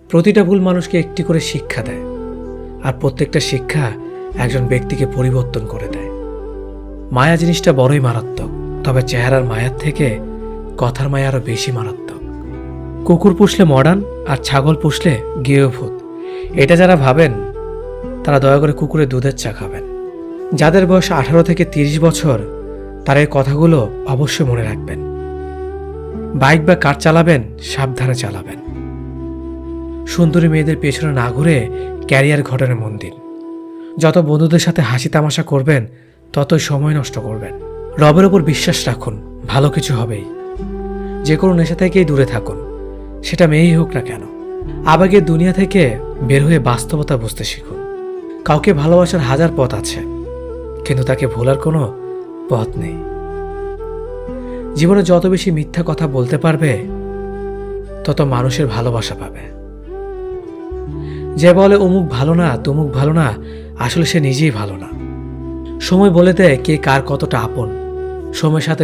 প্রতিটা ভুল মানুষকে একটি করে শিক্ষা দেয়, আর প্রত্যেকটা শিক্ষা একজন ব্যক্তিকে পরিবর্তন করে দেয়। মায়া জিনিসটা বড়ই মারাত্মক, তবে চেহারার মায়ার থেকে কথার মায়া আরো বেশি মারাত্মক। কুকুর পুষলে মডার্ন আর ছাগল পুষলে গৃহভূত, এটা যারা ভাবেন তারা দয়া করে কুকুরের দুধের চা খাবেন। যাদের বয়স 18 থেকে 30 বছর তারা এই কথাগুলো অবশ্যই মনে রাখবেন। বাইক বা কার চালাবেন সাবধানে চালাবেন। সুন্দরী মেয়েদের পেছনে না ঘুরে ক্যারিয়ার ঘটনে মন দিন। যত বন্ধুদের সাথে হাসি তামাশা করবেন ততই সময় নষ্ট করবেন। রবের ওপর বিশ্বাস রাখুন, ভালো কিছু হবেই। যে কোনো নেশা থেকেই দূরে থাকুন, সেটা মেয়েই হোক না কেন। আবেগের দুনিয়া থেকে বের হয়ে বাস্তবতা বুঝতে শিখুন। কাউকে ভালোবাসার হাজার পথ আছে, কিন্তু তাকে ভোলার কোনো পথ নেই। জীবনে যত বেশি মিথ্যা কথা বলতে পারবে তত মানুষের ভালোবাসা পাবে। যে বলে অমুক ভালো না তমুক ভালো না, আসলে সে নিজেই ভালো না। সময় বলে দেয় কে কার কতটা আপন। সময়ের সাথে